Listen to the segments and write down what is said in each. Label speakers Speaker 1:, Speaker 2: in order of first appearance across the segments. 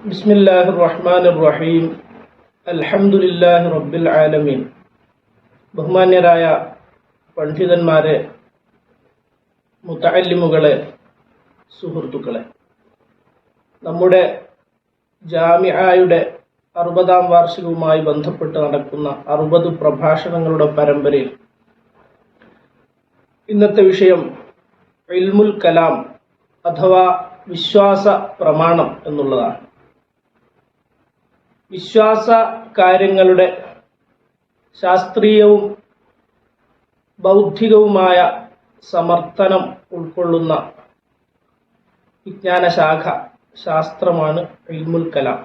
Speaker 1: ബിസ്മില്ലാഹിർ റഹ്മാനിർ റഹീം. അൽഹംദുലില്ലാഹി റബ്ബിൽ ആലമീൻ. ബഹുമാന്യരായ പണ്ഡിതന്മാരെ, മുതഅല്ലിമുകളെ, സുഹൃത്തുക്കളെ, നമ്മുടെ ജാമിഅയുടെ 60-ാം വാർഷികവുമായി ബന്ധപ്പെട്ട് നടക്കുന്ന 60 പ്രഭാഷണങ്ങളുടെ പരമ്പരയിൽ ഇന്നത്തെ വിഷയം ഇൽമുൽ കലാം അഥവാ വിശ്വാസ പ്രമാണം എന്നുള്ളതാണ്. വിശ്വാസ കാര്യങ്ങളുടെ ശാസ്ത്രീയവും ബൗദ്ധികവുമായ സമർത്ഥനം ഉൾക്കൊള്ളുന്ന വിജ്ഞാനശാഖ ശാസ്ത്രമാണ് ഇൽമുൽ കലാം.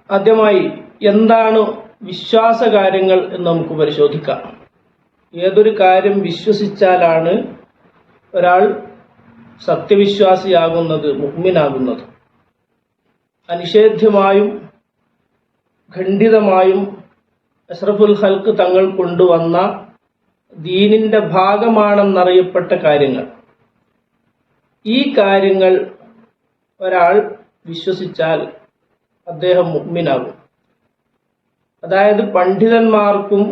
Speaker 1: ആദ്യമായി എന്താണ് വിശ്വാസ കാര്യങ്ങൾ എന്ന് നമുക്ക് പരിശോധിക്കാം. ഏതൊരു കാര്യം വിശ്വസിച്ചാലാണ് ഒരാൾ സത്യവിശ്വാസിയാകുന്നത്, മുഅ്മിനാകുന്നത്. അനിഷേധ്യമായും ഖണ്ഡിതമായും അഷ്റഫുൽ ഖൽഖ് തങ്ങൾ കൊണ്ടുവന്ന ദീനിന്റെ ഭാഗമാണെന്നറിയപ്പെട്ട കാര്യങ്ങൾ, ഈ കാര്യങ്ങൾ ഒരാൾ വിശ്വസിച്ചാൽ അദ്ദേഹം മുഅ്മിനാകും. അതായത് പണ്ഡിതന്മാർക്കും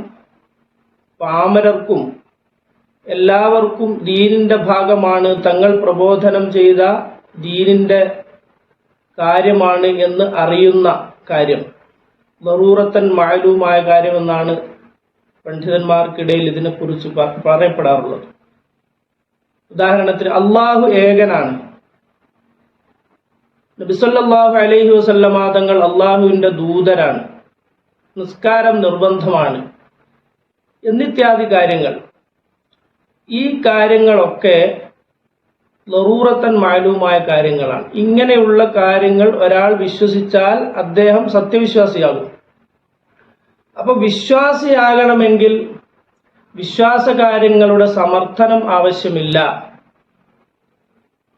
Speaker 1: പാമരർക്കും എല്ലാവർക്കും ദീനിന്റെ ഭാഗമാണ്, തങ്ങൾ പ്രബോധനം ചെയ്ത ദീനിന്റെ കാര്യമാണ് എന്ന് അറിയുന്ന കാര്യം, ദറൂറത്തൻ മഅലൂമായ കാര്യമെന്നാണ് പണ്ഡിതന്മാർക്കിടയിൽ ഇതിനെക്കുറിച്ച് പറയപ്പെടാറുള്ളത്. ഉദാഹരണത്തിന് അള്ളാഹു ഏകനാണ്, നബി സല്ലല്ലാഹു അലൈഹി വസല്ലമ തങ്ങൾ അള്ളാഹുവിന്റെ ദൂതരാണ്, നിസ്കാരം നിർബന്ധമാണ് എന്നിത്യാദി കാര്യങ്ങൾ. ഈ കാര്യങ്ങളൊക്കെ ലറൂറത്തൻ മഅലൂമായ കാര്യങ്ങളാണ്. ഇങ്ങനെയുള്ള കാര്യങ്ങൾ ഒരാൾ വിശ്വസിച്ചാൽ അദ്ദേഹം സത്യവിശ്വാസിയാകും. അപ്പൊ വിശ്വാസിയാകണമെങ്കിൽ വിശ്വാസ കാര്യങ്ങളുടെ സമർത്ഥനം ആവശ്യമില്ല.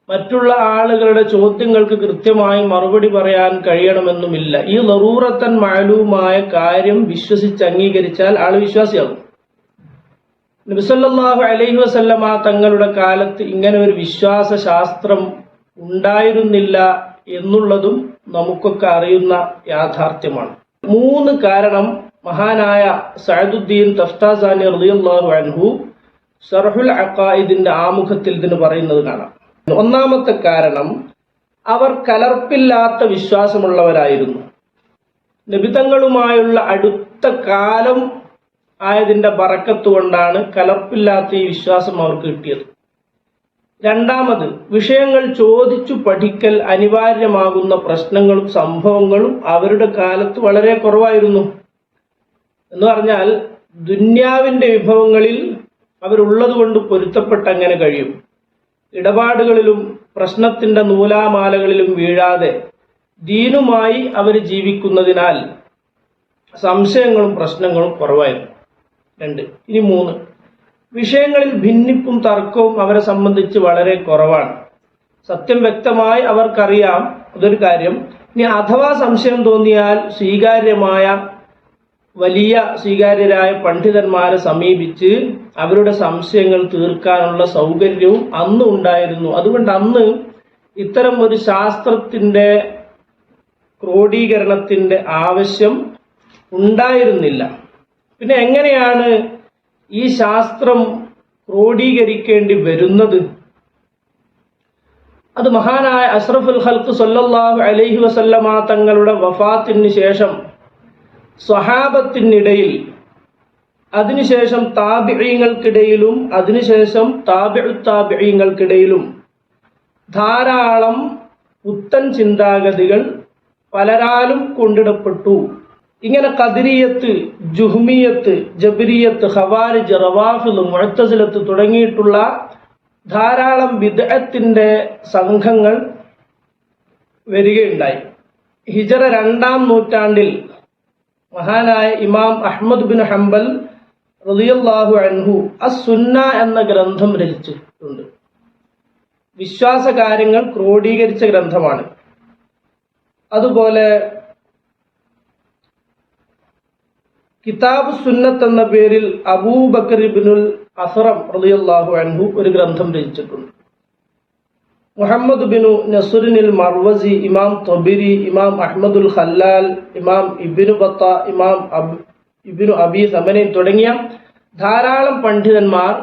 Speaker 1: മറ്റുള്ള ആളുകളുടെ ചോദ്യങ്ങൾക്ക് കൃത്യമായി മറുപടി പറയാൻ കഴിയണമെന്നുമില്ല. ഈ ലറൂറത്തൻ മഅലൂമായ കാര്യം വിശ്വസിച്ച് അംഗീകരിച്ചാൽ ആൾ വിശ്വാസിയാകും. നബി സല്ലല്ലാഹു അലൈഹി വസല്ലമ തങ്ങളുടെ കാലത്ത് ഇങ്ങനെ ഒരു വിശ്വാസ ശാസ്ത്രം ഉണ്ടായിരുന്നില്ല എന്നുള്ളതും നമുക്കൊക്കെ അറിയുന്ന യാഥാർത്ഥ്യമാണ്. 3 കാരണം മഹാനായ സഅദുദ്ദീൻ തഫ്താസാനി റളിയല്ലാഹു അൻഹു ശർഹുൽ അഖായിദിന്റെ ആമുഖത്തിൽ ഇതിന് പറയുന്നത് കാണാം. ഒന്നാമത്തെ കാരണം, അവർ കലർപ്പില്ലാത്ത വിശ്വാസമുള്ളവരായിരുന്നു. നബിതങ്ങളുമായുള്ള അടുത്ത കാലം ആയതിന്റെ ബറക്കത്ത് കൊണ്ടാണ് കലർപ്പില്ലാത്ത ഈ വിശ്വാസം അവർക്ക് കിട്ടിയത്. രണ്ടാമത്, വിഷയങ്ങൾ ചോദിച്ചു പഠിക്കൽ അനിവാര്യമാകുന്ന പ്രശ്നങ്ങളും സംഭവങ്ങളും അവരുടെ കാലത്ത് വളരെ കുറവായിരുന്നു. എന്ന് പറഞ്ഞാൽ ദുന്യാവിന്റെ വിഭവങ്ങളിൽ അവരുള്ളത് കൊണ്ട് പൊരുത്തപ്പെട്ട് അങ്ങനെ കഴിയും. ഇടപാടുകളിലും പ്രശ്നത്തിന്റെ നൂലാമാലകളിലും വീഴാതെ ദീനുമായി അവർ ജീവിക്കുന്നതിനാൽ സംശയങ്ങളും പ്രശ്നങ്ങളും കുറവായിരുന്നു. 2. ഇനി 3, വിഷയങ്ങളിൽ ഭിന്നിപ്പും തർക്കവും അവരെ സംബന്ധിച്ച് വളരെ കുറവാണ്. സത്യം വ്യക്തമായി അവർക്കറിയാം, അതൊരു കാര്യം. ഇനി അഥവാ സംശയം തോന്നിയാൽ വലിയ സ്വീകാര്യരായ പണ്ഡിതന്മാരെ സമീപിച്ച് അവരുടെ സംശയങ്ങൾ തീർക്കാനുള്ള സൗകര്യവും അന്ന് ഉണ്ടായിരുന്നു. അതുകൊണ്ട് അന്ന് ഇത്തരം ഒരു ശാസ്ത്രത്തിന്റെ ക്രോഡീകരണത്തിന്റെ ആവശ്യം ഉണ്ടായിരുന്നില്ല. പിന്നെ എങ്ങനെയാണ് ഈ ശാസ്ത്രം ക്രോഡീകരിക്കേണ്ടി വരുന്നത്? അത് മഹാനായ അഷ്റഫുൽ ഖൽഖ് സല്ലല്ലാഹു അലൈഹി വസല്ലമ തങ്ങളുടെ വഫാത്തിന് ശേഷം സ്വഹാബത്തിനിടയിൽ, അതിനുശേഷം താബിഈങ്ങൾക്കിടയിലും അതിനുശേഷം താബിഈങ്ങൾക്കിടയിലും ധാരാളം പുത്തൻ ചിന്താഗതികൾ പലരാലും കൊണ്ടിടപ്പെട്ടു. ഇങ്ങനെ ഖദരിയത്ത്, ജുഹ്മിയത്ത്, ജബരിയത്ത്, ഖവാരിജ്, റവാഫിദ്, മുഅ്തസിലത്ത് തുടങ്ങിയിട്ടുള്ള ധാരാളം ബിദ്അത്തിന്റെ സംഘങ്ങൾ വരികയുണ്ടായി. ഹിജറ 2-ാം നൂറ്റാണ്ടിൽ മഹാനായ ഇമാം അഹ്മദ് ബിൻ ഹംബൽ റളിയല്ലാഹു അൻഹു അസ്-സുന്ന എന്ന ഗ്രന്ഥം രചിച്ചിട്ടുണ്ട്. വിശ്വാസ കാര്യങ്ങൾ ക്രോഡീകരിച്ച ഗ്രന്ഥമാണ്. അതുപോലെ കിതാബ് സുന്നത്ത് എന്ന പേരിൽ അബൂബക്കർ ഇബ്നുൽ അസ്റം റളിയല്ലാഹു അൻഹു ഒരു ഗ്രന്ഥം രചിച്ചിട്ടുണ്ട്. മുഹമ്മദ് ബിനു നസുറിനിൽ മർവസി, ഇമാം തൊബിരി, ഇമാം അഹ്മദുൽ ഖല്ലാൽ, ഇമാം ഇബ്നു ബത്ത, ഇമാം ഇബ്നു അബി സമനി തുടങ്ങിയ ധാരാളം പണ്ഡിതന്മാർ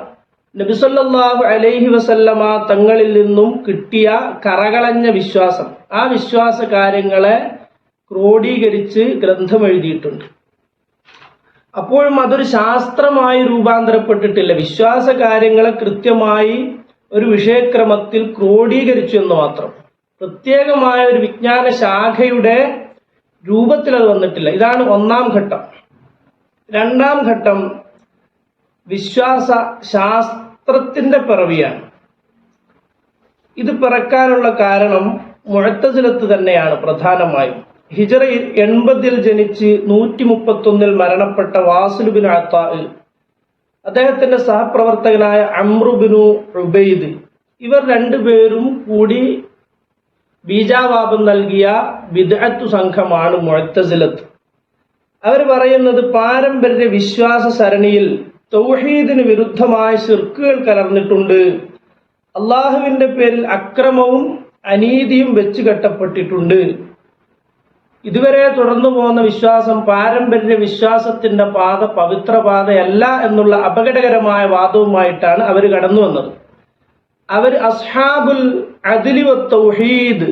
Speaker 1: നബി സല്ലല്ലാഹു അലൈഹി വസല്ലമ തങ്ങളിൽ നിന്നും കിട്ടിയ കറകളഞ്ഞ വിശ്വാസം, ആ വിശ്വാസ കാര്യങ്ങളെ ക്രോഡീകരിച്ച് ഗ്രന്ഥം എഴുതിയിട്ടുണ്ട്. അപ്പോഴും അതൊരു ശാസ്ത്രമായി രൂപാന്തരപ്പെട്ടിട്ടില്ല. വിശ്വാസ കാര്യങ്ങളെ കൃത്യമായി ഒരു വിഷയക്രമത്തിൽ ക്രോഡീകരിച്ചു എന്ന് മാത്രം. പ്രത്യേകമായ ഒരു വിജ്ഞാന ശാഖയുടെ രൂപത്തിൽ അത് വന്നിട്ടില്ല. ഇതാണ് ഒന്നാം ഘട്ടം. രണ്ടാം ഘട്ടം വിശ്വാസ ശാസ്ത്രത്തിന്റെ പിറവിയാണ്. ഇത് പിറക്കാനുള്ള കാരണം മുഅ്തസിലത്ത് തന്നെയാണ് പ്രധാനമായും. ഹിജറ 80 ജനിച്ച് 131 മരണപ്പെട്ട വാസിൽ ബിൻ അത്താ, അദ്ദേഹത്തിന്റെ സഹപ്രവർത്തകനായ അംറു ബിനു ഉബൈദ്, ഇവർ രണ്ടുപേരും കൂടി ബീജാവാപം നൽകിയ ബിദ്അത്തു സംഘമാണ് മുഅ്തസിലത്ത്. അവർ പറയുന്നത് പാരമ്പര്യ വിശ്വാസ സരണിയിൽ തൗഹീദിന് വിരുദ്ധമായ ശിർക്കുകൾ കലർന്നിട്ടുണ്ട്, അള്ളാഹുവിന്റെ പേരിൽ അക്രമവും അനീതിയും വെച്ച് കെട്ടപ്പെട്ടിട്ടുണ്ട്. ഇതുവരെ തുടർന്നു പോകുന്ന വിശ്വാസം പാരമ്പര്യ വിശ്വാസത്തിന്റെ പാത പവിത്ര പാതയല്ല എന്നുള്ള അപകടകരമായ വാദവുമായിട്ടാണ് അവർ കടന്നു വന്നത്. അവർ അസ്ഹാബുൽ അദ്ലി വത്തൗഹീദ്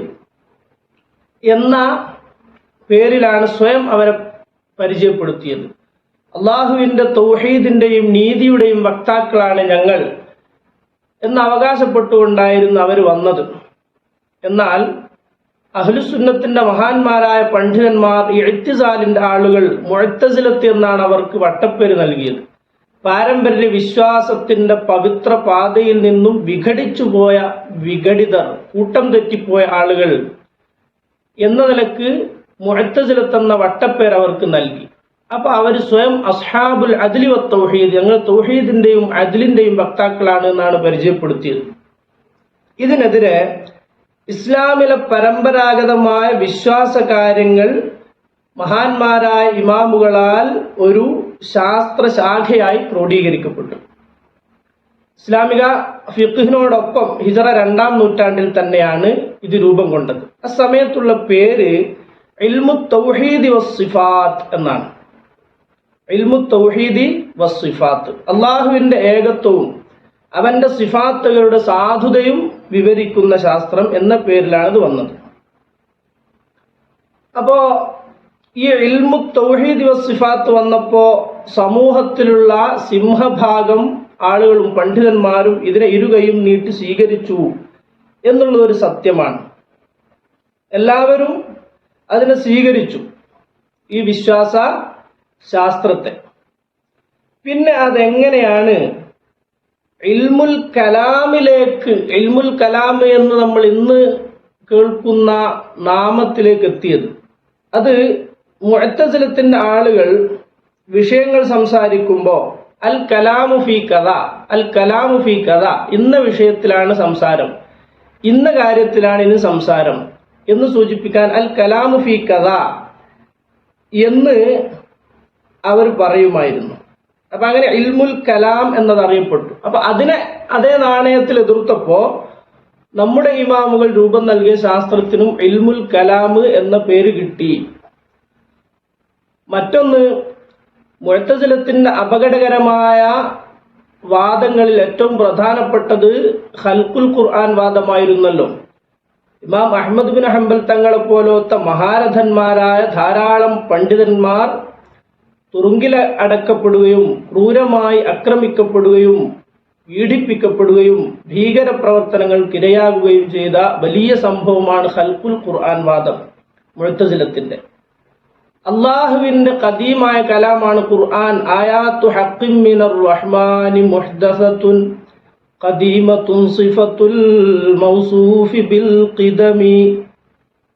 Speaker 1: എന്ന പേരിലാണ് സ്വയം അവരെ പരിചയപ്പെടുത്തിയത്. അള്ളാഹുവിന്റെ തൗഹീദിന്റെയും നീതിയുടെയും വക്താക്കളാണ് ഞങ്ങൾ എന്ന് അവകാശപ്പെട്ടുകൊണ്ടായിരുന്നു അവർ വന്നത്. എന്നാൽ അഹ്ലുസുന്നത്തിന്റെ മഹാന്മാരായ പണ്ഡിതന്മാർ ഇഅ്തിസാലിന്റെ ആളുകൾ മുഅ്തസിലത്ത് എന്നാണ് അവർക്ക് വട്ടപ്പേര് നൽകിയത്. പാരമ്പര്യ വിശ്വാസത്തിന്റെ പവിത്ര പാതയിൽ നിന്നും വിഘടിച്ചു പോയ വിഘടിതർ, കൂട്ടം തെറ്റിപ്പോയ ആളുകൾ എന്ന നിലക്ക് മുഅ്തസിലത്ത് എന്ന വട്ടപ്പേര് അവർക്ക് നൽകി. അപ്പൊ അവർ സ്വയം അസ്ഹാബുൽ അദ്ലി വത്തൗഹീദ്, ഞങ്ങൾ തൗഹീദിന്റെയും അദ്ലിന്റെയും വക്താക്കളാണ് എന്നാണ് പരിചയപ്പെടുത്തിയത്. ഇതിനെതിരെ ഇസ്ലാമിലെ പരമ്പരാഗതമായ വിശ്വാസ കാര്യങ്ങൾ മഹാന്മാരായ ഇമാമുകളാൽ ഒരു ശാസ്ത്രശാഖയായി ക്രോഡീകരിക്കപ്പെട്ടു. ഇസ്ലാമിക ഫിഖ്ഹിനോടൊപ്പം ഹിജറ 2-ാം നൂറ്റാണ്ടിൽ തന്നെയാണ് ഇത് രൂപം കൊണ്ടത്. ആ സമയത്തുള്ള പേര് ഇൽമു തൗഹീദി വസ്സിഫാത്ത് എന്നാണ്. ഇൽമു തൗഹീദി വസ്സിഫാത്ത്, അള്ളാഹുവിന്റെ ഏകത്വവും അവന്റെ സിഫാത്തുകളുടെ സാധുതയും വിവരിക്കുന്ന ശാസ്ത്രം എന്ന പേരിലാണ് ഇത് വന്നത്. അപ്പോ ഈ ഇൽമു തൗഹീദ് വസ്സിഫാത്ത് വന്നപ്പോ സമൂഹത്തിലുള്ള സിംഹഭാഗം ആളുകളും പണ്ഡിതന്മാരും ഇതിനെ ഇരുകയും നീട്ടി സ്വീകരിച്ചു എന്നുള്ളത് ഒരു സത്യമാണ്. എല്ലാവരും അതിനെ സ്വീകരിച്ചു, ഈ വിശ്വാസ ശാസ്ത്രത്തെ. പിന്നെ അതെങ്ങനെയാണ് ഇൽമുൽ കലാമിലേക്ക്, ഇൽമുൽ കലാം എന്ന് നമ്മൾ ഇന്ന് കേൾക്കുന്ന നാമത്തിലേക്ക് എത്തിയത്? അത് മുഅ്തസിലത്തിന്റെ ആളുകൾ വിഷയങ്ങൾ സംസാരിക്കുമ്പോൾ അൽ കലാമു ഫീ കഥ, അൽ കലാമു ഫീ കഥ, ഇന്ന വിഷയത്തിലാണ് സംസാരം, ഇന്ന കാര്യത്തിലാണ് ഇനി സംസാരം എന്ന് സൂചിപ്പിക്കാൻ അൽ കലാമു ഫീ കഥ എന്ന് അവർ പറയുമായിരുന്നു. അപ്പൊ അങ്ങനെ ഇൽമുൽ കലാം എന്നത് അറിയപ്പെട്ടു. അപ്പൊ അതിനെ അതേ നാണയത്തിൽ എതിർത്തപ്പോ നമ്മുടെ ഇമാമുകൾ രൂപം നൽകിയ ശാസ്ത്രത്തിനും ഇൽമുൽ കലാം എന്ന പേര് കിട്ടി. മറ്റൊന്ന്, മുഅ്തസിലത്തിന്റെ അപകടകരമായ വാദങ്ങളിൽ ഏറ്റവും പ്രധാനപ്പെട്ടത് ഖൽഖുൽ ഖുർആൻ വാദമായിരുന്നല്ലോ. ഇമാം അഹ്മദ് ബിൻ ഹംബൽ തങ്ങളെ പോലത്തെ മഹാരഥന്മാരായ ധാരാളം പണ്ഡിതന്മാർ തുറുങ്കിൽ അടക്കപ്പെടുകയും ക്രൂരമായി ആക്രമിക്കപ്പെടുകയും പീഡിപ്പിക്കപ്പെടുകയും ഭീകര പ്രവർത്തനങ്ങൾക്കിരയാകുകയും ചെയ്ത വലിയ സംഭവമാണ് ഖൽഖുൽ ഖുർആൻ വാദം മുഅ്തസിലത്തിന്റെ. അള്ളാഹുവിന്റെ ഖദീമായ കലാമാണ് ഖുർആൻ. ആയാത്തു ഹഖ്ഖിൻ മിനർ റഹ്മാനി മുഹ്ദസത്തുൻ ഖദീമത്തുൻ സിഫത്തുൽ മൗസൂഫി ബിൽ ഖിദമി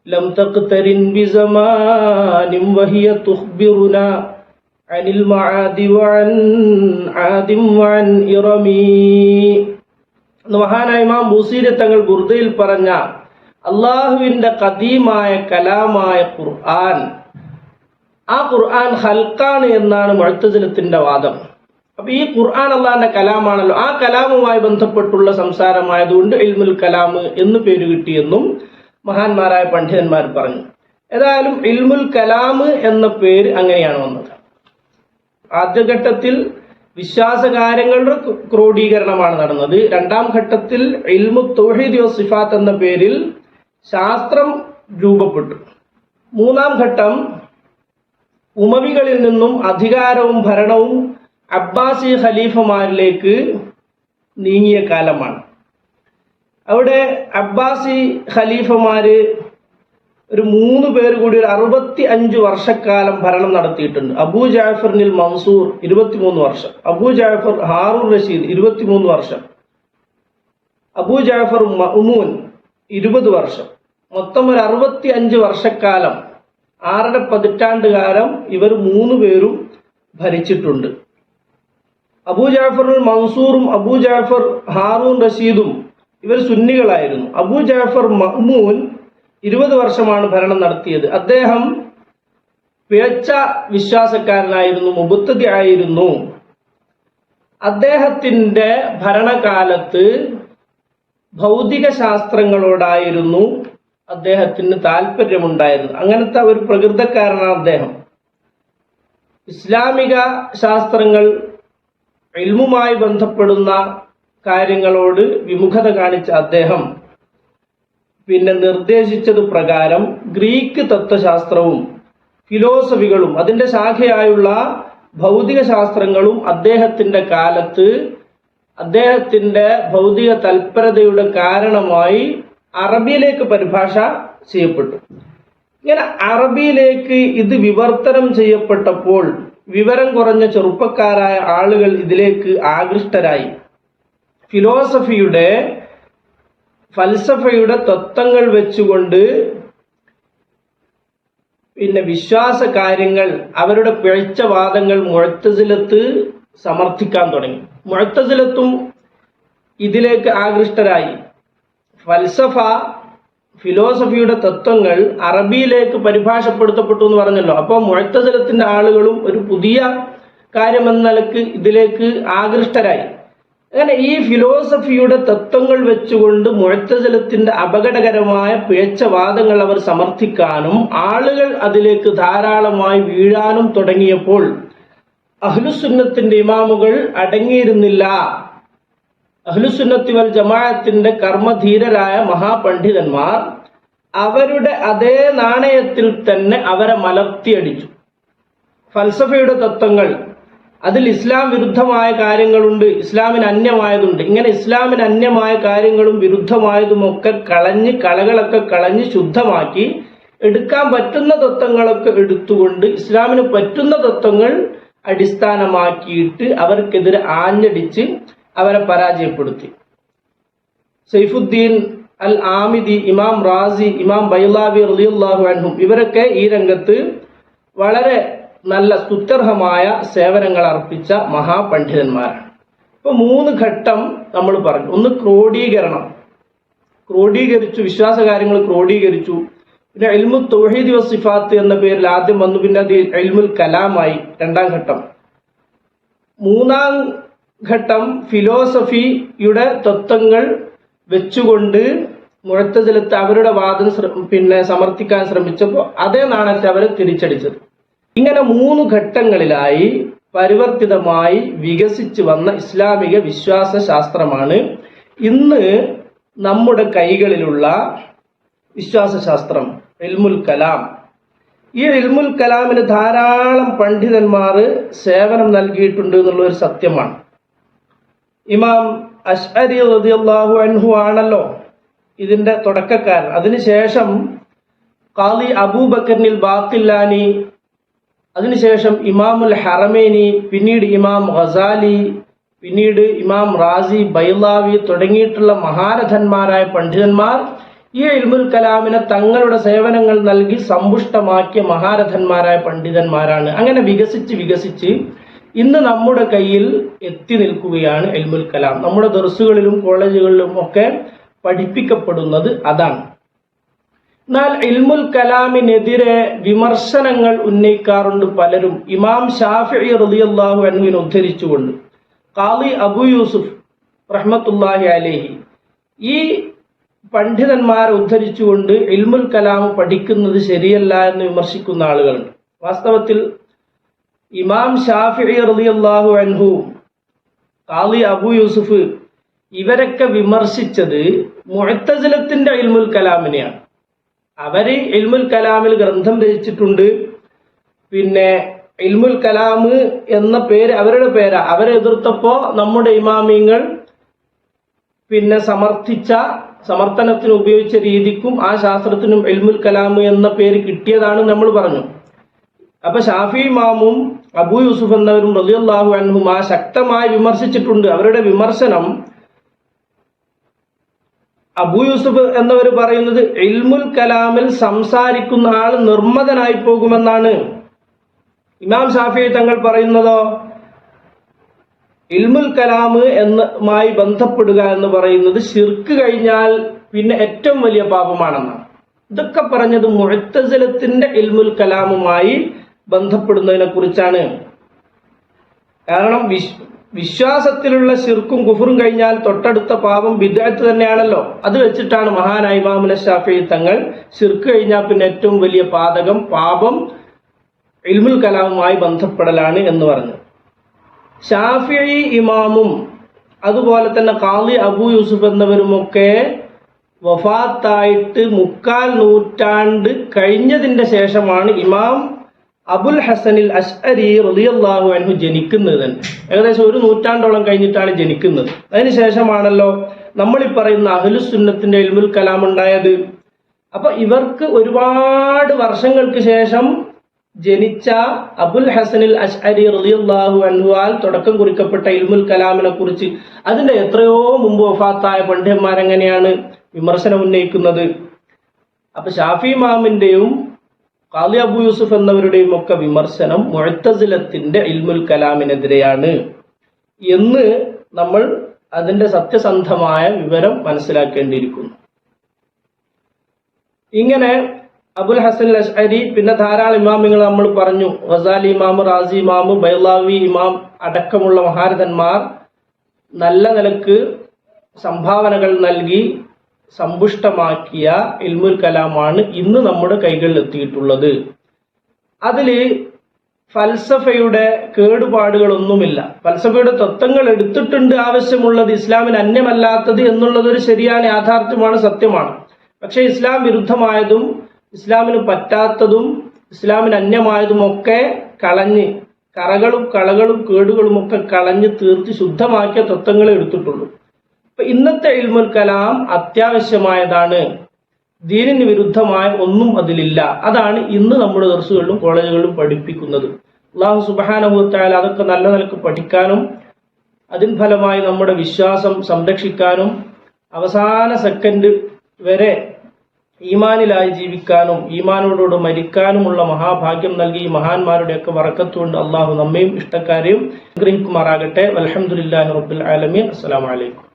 Speaker 1: ലം തഖ്തരിൻ ബിസമാനിൻ വഹിയ തുഖ്ബിറുനാ അനിൽ മആദി വഅൻ ആദിം വഅൻ ഇറമി. മഹാനായ ഇമാം ബൂസീരി തങ്ങൾ ബുർദയിൽ പറഞ്ഞ അള്ളാഹുവിന്റെ ഖദീമായ കലാമായ ഖുർആൻ, ആ ഖുർആൻ ഖൽഖാണ് എന്നാണ് മുഅ്തസിലത്തിന്റെ വാദം. അപ്പൊ ഈ ഖുർആൻ അള്ളാഹിന്റെ കലാമാണല്ലോ, ആ കലാമുമായി ബന്ധപ്പെട്ടുള്ള സംസാരമായതുകൊണ്ട് ഇൽമുൽ കലാം എന്ന് പേര് കിട്ടിയെന്നും മഹാന്മാരായ പണ്ഡിതന്മാർ പറഞ്ഞു. ഏതായാലും ഇൽമുൽ കലാം എന്ന പേര് അങ്ങനെയാണ് വന്നത്. ആദ്യഘട്ടത്തിൽ വിശ്വാസകാര്യങ്ങളുടെ ക്രോഡീകരണമാണ് നടന്നത്. രണ്ടാം ഘട്ടത്തിൽ ഇൽമു തൗഹീദ് വ സിഫാത്ത് എന്ന പേരിൽ ശാസ്ത്രം രൂപപ്പെട്ടു. മൂന്നാം ഘട്ടം ഉമവികളിൽ നിന്നും അധികാരവും ഭരണവും അബ്ബാസി ഖലീഫമാരിലേക്ക് നീങ്ങിയ കാലമാണ്. അവിടെ അബ്ബാസി ഖലീഫമാര് ഒരു 3 പേര് കൂടി ഒരു 65 വർഷക്കാലം ഭരണം നടത്തിയിട്ടുണ്ട്. അബൂ ജാഫറിനിൽ മൻസൂർ 23 വർഷം, അബൂ ജാഫർ ഹാറൂൻ റഷീദ് 23 വർഷം, അബൂ ജാഫർ മഅ്മൂൻ 20 വർഷം. മൊത്തം ഒരു 65 വർഷക്കാലം, 6.5 പതിറ്റാണ്ട് കാലം ഇവർ 3 പേരും ഭരിച്ചിട്ടുണ്ട്. അബൂ ജാഫർ മൻസൂറും അബൂ ജാഫർ ഹാറൂൻ റഷീദും ഇവർ സുന്നികളായിരുന്നു. അബൂ ജാഫർ മഅ്മൂൻ 20 വർഷമാണ് ഭരണം നടത്തിയത്. അദ്ദേഹം പിഴച്ച വിശ്വാസക്കാരനായിരുന്നു, മുബത്തദി ആയിരുന്നു. അദ്ദേഹത്തിന്റെ ഭരണകാലത്ത് ഭൗതിക ശാസ്ത്രങ്ങളോടായിരുന്നു അദ്ദേഹത്തിന് താല്പര്യമുണ്ടായിരുന്നു. അങ്ങനത്തെ ഒരു പ്രകൃതക്കാരനാണ് അദ്ദേഹം. ഇസ്ലാമിക ശാസ്ത്രങ്ങൾ, ഇൽമുമായി ബന്ധപ്പെടുന്ന കാര്യങ്ങളോട് വിമുഖത കാണിച്ച അദ്ദേഹം പിന്നെ നിർദ്ദേശിച്ചത് പ്രകാരം ഗ്രീക്ക് തത്വശാസ്ത്രവും ഫിലോസഫികളും അതിൻ്റെ ശാഖയായുള്ള ഭൗതിക ശാസ്ത്രങ്ങളും അദ്ദേഹത്തിൻ്റെ കാലത്ത് അദ്ദേഹത്തിൻ്റെ ഭൗതിക തൽപരതയുടെ കാരണമായി അറബിയിലേക്ക് പരിഭാഷ ചെയ്യപ്പെട്ടു. ഇങ്ങനെ അറബിയിലേക്ക് ഇത് വിവർത്തനം ചെയ്യപ്പെട്ടപ്പോൾ വിവരം കുറഞ്ഞ ചെറുപ്പക്കാരായ ആളുകൾ ഇതിലേക്ക് ആകൃഷ്ടരായി. ഫൽസഫയുടെ തത്വങ്ങൾ വെച്ചുകൊണ്ട് പിന്നെ വിശ്വാസ കാര്യങ്ങൾ, അവരുടെ പിഴച്ച വാദങ്ങൾ മുഅ്തസിലത്ത് സമർത്ഥിക്കാൻ തുടങ്ങി. മുഅ്തസിലത്തും ഇതിലേക്ക് ആകൃഷ്ടരായി. ഫിലോസഫിയുടെ തത്വങ്ങൾ അറബിയിലേക്ക് പരിഭാഷപ്പെടുത്തപ്പെട്ടു എന്ന് പറഞ്ഞല്ലോ. അപ്പോൾ മുഅ്തസിലത്തിന്റെ ആളുകളും ഒരു പുതിയ കാര്യമെന്ന നിലക്ക് ഇതിലേക്ക് ആകൃഷ്ടരായി. അങ്ങനെ ഈ ഫിലോസഫിയുടെ തത്വങ്ങൾ വെച്ചുകൊണ്ട് മുഅ്തസിലത്തിന്റെ അപകടകരമായ പിഴച്ച വാദങ്ങൾ അവർ സമർത്ഥിക്കാനും ആളുകൾ അതിലേക്ക് ധാരാളമായി വീഴാനും തുടങ്ങിയപ്പോൾ അഹ്ലുസുന്നത്തിന്റെ ഇമാമുകൾ അടങ്ങിയിരുന്നില്ല. അഹ്ലുസുന്നത്തി വൽ ജമാഅത്തിന്റെ കർമ്മധീരരായ മഹാപണ്ഡിതന്മാർ അവരുടെ അതേ നാണയത്തിൽ തന്നെ അവരെ മലർത്തിയടിച്ചു. ഫൽസഫയുടെ തത്വങ്ങൾ, അതിൽ ഇസ്ലാം വിരുദ്ധമായ കാര്യങ്ങളുണ്ട്, ഇസ്ലാമിന് അന്യമായതുണ്ട്. ഇങ്ങനെ ഇസ്ലാമിന് അന്യമായ കാര്യങ്ങളും വിരുദ്ധമായതുമൊക്കെ കളകളൊക്കെ കളഞ്ഞ് ശുദ്ധമാക്കി എടുക്കാൻ പറ്റുന്ന തത്വങ്ങളൊക്കെ എടുത്തുകൊണ്ട് ഇസ്ലാമിന് പറ്റുന്ന തത്വങ്ങൾ അടിസ്ഥാനമാക്കിയിട്ട് അവർക്കെതിരെ ആഞ്ഞടിച്ച് അവരെ പരാജയപ്പെടുത്തി. സൈഫുദ്ദീൻ അൽ ആമിദി, ഇമാം റാസി, ഇമാം ബൈലാവി റളിയല്ലാഹു അൻഹും ഇവരൊക്കെ ഈ രംഗത്ത് വളരെ നല്ല സ്തുത്യർഹമായ സേവനങ്ങൾ അർപ്പിച്ച മഹാപണ്ഡിതന്മാരാണ്. ഇപ്പോൾ 3 ഘട്ടം നമ്മൾ പറഞ്ഞു. ഒന്ന് ക്രോഡീകരിച്ചു, വിശ്വാസ കാര്യങ്ങൾ ക്രോഡീകരിച്ചു. പിന്നെ ഇൽമു തൗഹീദ് വ സിഫാത്ത് എന്ന പേരിൽ ആദ്യം വന്നു. പിന്നെ അത് ഇൽമുൽ കലാമായി 2ാം ഘട്ടം. 3ാം ഘട്ടം ഫിലോസഫിയുടെ തത്വങ്ങൾ വെച്ചുകൊണ്ട് മുഅ്തസിലത്ത് അവരുടെ വാദം സമർത്ഥിക്കാൻ ശ്രമിച്ചപ്പോൾ അതേ നാണയത്തെ അവരെ തിരിച്ചടിച്ചത്. ഇങ്ങനെ 3 ഘട്ടങ്ങളിലായി പരിവർത്തിതമായി വികസിച്ചു വന്ന ഇസ്ലാമിക വിശ്വാസ ശാസ്ത്രമാണ് ഇന്ന് നമ്മുടെ കൈകളിലുള്ള വിശ്വാസശാസ്ത്രം, ഇൽമുൽ കലാം. ഈ ഇൽമുൽ കലാമിന് ധാരാളം പണ്ഡിതന്മാർ സേവനം നൽകിയിട്ടുണ്ട് എന്നുള്ളൊരു സത്യമാണ്. ഇമാം അശ്അരി റളിയല്ലാഹു അൻഹു ആണല്ലോ ഇതിൻ്റെ തുടക്കക്കാരൻ. അതിനുശേഷം ഖാദി അബൂബക്കറിൽ ബാഖില്ലാനി, അതിനുശേഷം ഇമാമുൽ ഹറമൈനി, പിന്നീട് ഇമാം ഗസാലി, പിന്നീട് ഇമാം റാസി, ബൈലാവി തുടങ്ങിയിട്ടുള്ള മഹാരഥന്മാരായ പണ്ഡിതന്മാർ ഈ ഇൽമുൽ കലാമിനെ തങ്ങളുടെ സേവനങ്ങൾ നൽകി സമ്പുഷ്ടമാക്കിയ മഹാരഥന്മാരായ പണ്ഡിതന്മാരാണ്. അങ്ങനെ വികസിച്ച് ഇന്ന് നമ്മുടെ കയ്യിൽ എത്തി നിൽക്കുകയാണ് ഇൽമുൽ കലാം. നമ്മുടെ ദർസുകളിലും കോളേജുകളിലും ഒക്കെ പഠിപ്പിക്കപ്പെടുന്നത് അതാണ്. എന്നാൽ ഇൽമുൽ കലാമിനെതിരെ വിമർശനങ്ങൾ ഉന്നയിക്കാറുണ്ട് പലരും. ഇമാം ഷാഫിഈ റളിയല്ലാഹു അൻഹുവിനെ ഉദ്ധരിച്ചുകൊണ്ട് ഖാളി അബൂ യൂസുഫ് റഹ്മത്തുള്ളാഹി അലൈഹി ഈ പണ്ഡിതന്മാരെ ഉദ്ധരിച്ചുകൊണ്ട് ഇൽമുൽ കലാം പഠിക്കുന്നത് ശരിയല്ല എന്ന് വിമർശിക്കുന്ന ആളുകളുണ്ട്. വാസ്തവത്തിൽ ഇമാം ഷാഫിഈ റളിയല്ലാഹു അൻഹു, ഖാളി അബൂ യൂസുഫ് ഇവരൊക്കെ വിമർശിച്ചത് മുഅ്തസിലത്തിന്റെ ഇൽമുൽ കലാമിനെയാണ്. അവര് ഇൽമുൽ കലാമിൽ ഗ്രന്ഥം രചിച്ചിട്ടുണ്ട്. പിന്നെ ഇൽമുൽ കലാം എന്ന പേര് അവരുടെ പേരാ. അവരെ എതിർത്തപ്പോ നമ്മുടെ ഇമാമിങ്ങൾ പിന്നെ സമർത്ഥനത്തിന് ഉപയോഗിച്ച രീതിക്കും ആ ശാസ്ത്രത്തിനും ഇൽമുൽ കലാം എന്ന പേര് കിട്ടിയതാണ് നമ്മൾ പറഞ്ഞു. അപ്പൊ ഷാഫി ഇമാമും അബൂ യൂസുഫ് എന്നവരും റളിയല്ലാഹു അൻഹും ആ ശക്തമായി വിമർശിച്ചിട്ടുണ്ട്. അവരുടെ വിമർശനം, അബൂ യൂസുഫ് എന്നവർ പറയുന്നത് ഇൽമുൽ കലാമിൽ സംസാരിക്കുന്ന ആൾ നിർമ്മതനായി പോകുമെന്നാണ്. ഇമാം ഷാഫി തങ്ങൾ പറയുന്നതോ ഇൽമുൽ കലാം എന്നുമായി ബന്ധപ്പെടുക എന്ന് പറയുന്നത് ശിർക്ക് കഴിഞ്ഞാൽ പിന്നെ ഏറ്റവും വലിയ പാപമാണെന്നാണ്. ഇതൊക്കെ പറഞ്ഞത് മുഅ്തസിലത്തിന്റെ ഇൽമുൽ കലാമുമായി ബന്ധപ്പെടുന്നതിനെ കുറിച്ചാണ്. കാരണം വിശ്വാസത്തിലുള്ള ശിർക്കും കുഫറും കഴിഞ്ഞാൽ തൊട്ടടുത്ത പാപം ബിദ്അത്ത് തന്നെയാണല്ലോ. അത് വെച്ചിട്ടാണ് മഹാനായ ഇമാമുന ഷാഫിഈ തങ്ങൾ ശിർക്ക് കഴിഞ്ഞാൽ പിന്നെ ഏറ്റവും വലിയ പാപം ഇൽമുൽ കലാമുമായി ബന്ധപ്പെടലാണ് എന്ന് പറഞ്ഞു. ഷാഫിഈ ഇമാമും അതുപോലെ തന്നെ ഖാളി അബൂ യൂസുഫ് എന്നവരുമൊക്കെ വഫാത്തായിട്ട് 3/4 നൂറ്റാണ്ട് കഴിഞ്ഞതിന്റെ ശേഷമാണ് ഇമാം അബുൽ ഹസനിൽ അശ്അരി റളിയല്ലാഹു അൻഹു ജനിക്കുന്നത് തന്നെ. ഏകദേശം 1 നൂറ്റാണ്ടോളം കഴിഞ്ഞിട്ടാണ് ജനിക്കുന്നത്. അതിനുശേഷമാണല്ലോ നമ്മൾ ഈ പറയുന്ന അഹ്ലുസുന്നത്തിന്റെ ഇൽമുൽ കലാം ഉണ്ടായത്. അപ്പൊ ഇവർക്ക് ഒരുപാട് വർഷങ്ങൾക്ക് ശേഷം ജനിച്ച അബുൽ ഹസനിൽ അശ്അരി റളിയല്ലാഹു അൻഹുവാൽ തുടക്കം കുറിക്കപ്പെട്ട ഇൽമുൽ കലാമിനെ കുറിച്ച് അതിന്റെ എത്രയോ മുമ്പ് വഫാത്തായ പണ്ഡിതന്മാരെങ്ങനെയാണ് വിമർശനം ഉന്നയിക്കുന്നത്. അപ്പൊ ഷാഫി ഇമാമിന്റെയും ഖാളി അബൂ യൂസുഫ് എന്നവരുടെയും ഒക്കെ വിമർശനം മുഅ്തസിലത്തിന്റെ ഇൽമുൽ കലാമിനെതിരെയാണ് എന്ന് നമ്മൾ അതിന്റെ സത്യസന്ധമായ വിവരം മനസ്സിലാക്കേണ്ടിയിരിക്കുന്നു. ഇങ്ങനെ അബുൽ ഹസൻ അശ്അരി, പിന്നെ ധാരാളം ഇമാമിങ്ങൾ നമ്മൾ പറഞ്ഞു. ഗസാലി ഇമാം, റാസി ഇമാം, ബൈളാവി ഇമാം അടക്കമുള്ള മഹാരഥന്മാർ നല്ല നിലക്ക് സംഭാവനകൾ നൽകി സമ്പുഷ്ടമാക്കിയ ഇൽമുൽ കലാമാണ് ഇന്ന് നമ്മുടെ കൈകളിൽ എത്തിയിട്ടുള്ളത്. അതില് ഫൽസഫയുടെ കേടുപാടുകളൊന്നുമില്ല. ഫൽസഫയുടെ തത്വങ്ങൾ എടുത്തിട്ടുണ്ട് ആവശ്യമുള്ളത്, ഇസ്ലാമിന് അന്യമല്ലാത്തത് എന്നുള്ളത് ഒരു ശരിയാണ്, യാഥാർത്ഥ്യമാണ്, സത്യമാണ്. പക്ഷെ ഇസ്ലാം വിരുദ്ധമായതും ഇസ്ലാമിന് പറ്റാത്തതും ഇസ്ലാമിന് അന്യമായതുമൊക്കെ കളഞ്ഞ് കളകളും കേടുകളും ഒക്കെ കളഞ്ഞ് തീർത്ത് ശുദ്ധമാക്കിയ തത്വങ്ങളെ എടുത്തിട്ടുള്ളൂ. അപ്പൊ ഇന്നത്തെ ഇൽമുൽ കലാം അത്യാവശ്യമായതാണ്. ദീനിന് വിരുദ്ധമായ ഒന്നും അതിലില്ല. അതാണ് ഇന്ന് നമ്മുടെ ദർസുകളിലും കോളേജുകളിലും പഠിപ്പിക്കുന്നത്. അല്ലാഹു സുബ്ഹാനഹു വ തആല അതൊക്കെ നല്ല നിലക്ക് പഠിക്കാനും അതിൻ ഫലമായി നമ്മുടെ വിശ്വാസം സംരക്ഷിക്കാനും അവസാന സെക്കൻഡ് വരെ ഈമാനിലായി ജീവിക്കാനും ഈമാനോടോട് മരിക്കാനുമുള്ള മഹാഭാഗ്യം നൽകി ഈ മഹാന്മാരുടെയൊക്കെ ബറക്കത്തുകൊണ്ട് അള്ളാഹു നമ്മയും ഇഷ്ടക്കാരെയും അനുഗ്രഹിക്കുമാറാകട്ടെ. വൽഹംദുലില്ലാഹി റബ്ബിൽ ആലമീൻ. അസ്സലാമു അലൈക്കും.